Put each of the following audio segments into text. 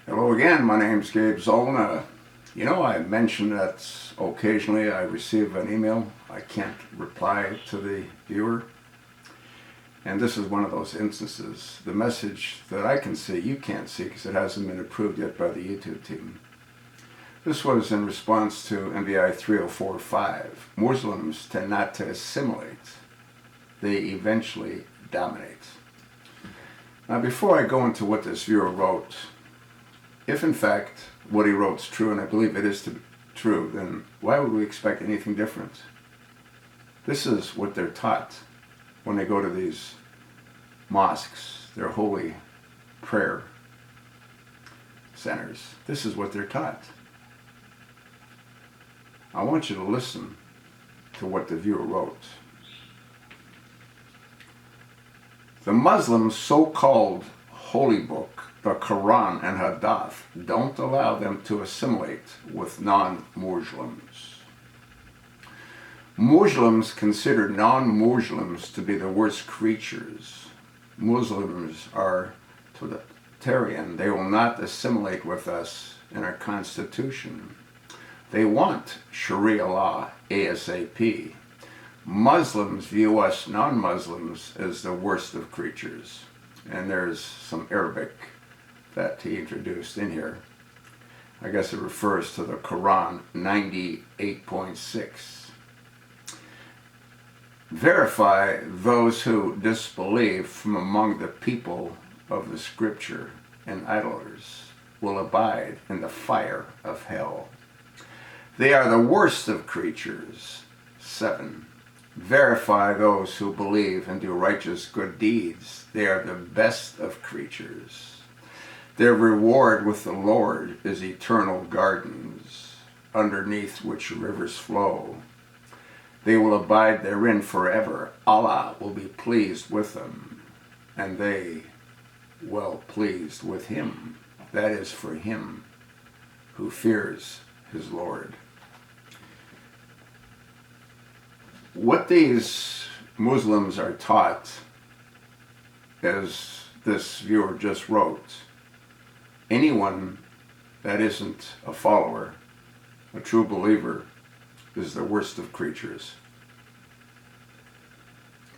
Hello again, my name's Gabe Zollner. I mentioned that occasionally I receive an email. I can't reply to the viewer. And this is one of those instances. The message that I can see, you can't see because it hasn't been approved yet by the YouTube team. This was in response to MVI 304.5. Muslims tend not to assimilate. They eventually dominate. Now, before I go into what this viewer wrote, if in fact what he wrote is true, and I believe it is true, then why would we expect anything different? This is what they're taught when they go to these mosques, their holy prayer centers. This is what they're taught. I want you to listen to what the viewer wrote. The Muslims' so-called holy book, the Quran and Hadith, don't allow them to assimilate with non-Muslims. Muslims consider non-Muslims to be the worst creatures. Muslims are totalitarian. They will not assimilate with us in our constitution. They want Sharia law ASAP. Muslims view us non-Muslims as the worst of creatures. And there's some Arabic that he introduced in here. I guess it refers to the Quran 98.6. Verify those who disbelieve from among the people of the scripture, and idolaters will abide in the fire of hell. They are the worst of creatures. 7. Verify those who believe and do righteous good deeds. They are the best of creatures. Their reward with the Lord is eternal gardens, underneath which rivers flow. They will abide therein forever. Allah will be pleased with them, and they well pleased with him. That is for him who fears his Lord. What these Muslims are taught, as this viewer just wrote, anyone that isn't a follower, a true believer, is the worst of creatures.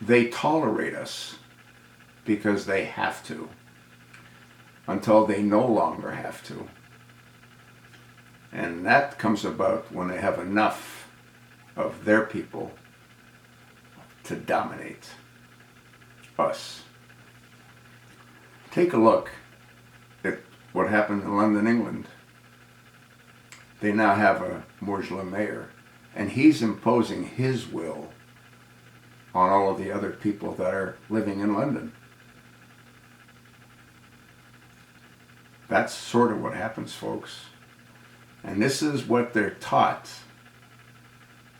They tolerate us because they have to, until they no longer have to. And that comes about when they have enough of their people to dominate us. Take a look at what happened in London, England. They now have a Muslim mayor, and he's imposing his will on all of the other people that are living in London. That's sort of what happens, folks. And this is what they're taught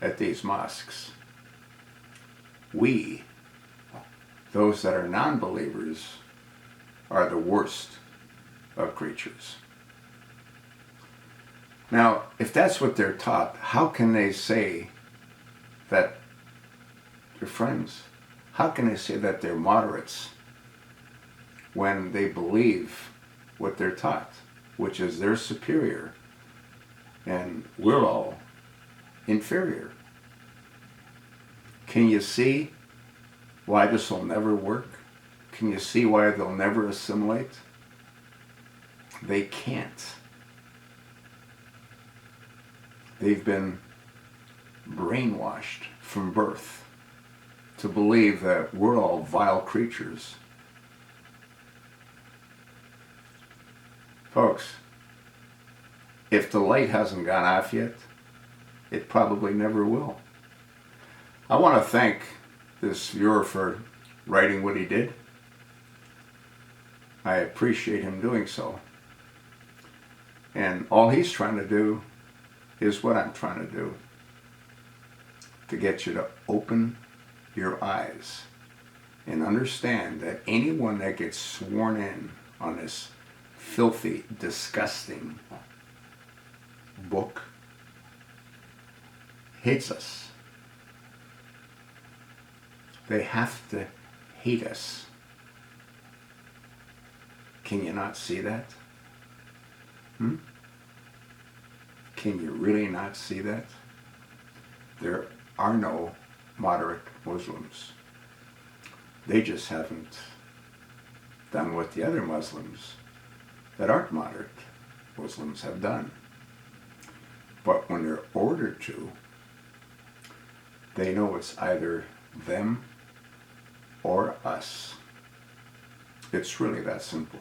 at these mosques. We, those that are non-believers, are the worst of creatures. Now, if that's what they're taught, how can they say that they're friends? How can they say that they're moderates when they believe what they're taught, which is they're superior and we're all inferior? Can you see why this will never work? Can you see why they'll never assimilate? They can't. They've been brainwashed from birth to believe that we're all vile creatures. Folks, if the light hasn't gone off yet, it probably never will. I want to thank this viewer for writing what he did. I appreciate him doing so. And all he's trying to do is what I'm trying to do, to get you to open your eyes and understand that anyone that gets sworn in on this filthy, disgusting book hates us. They have to hate us. Can you not see that? Hmm? Can you really not see that? There are no moderate Muslims. They just haven't done what the other Muslims that aren't moderate Muslims have done. But when they're ordered to, they know it's either them or us. It's really that simple.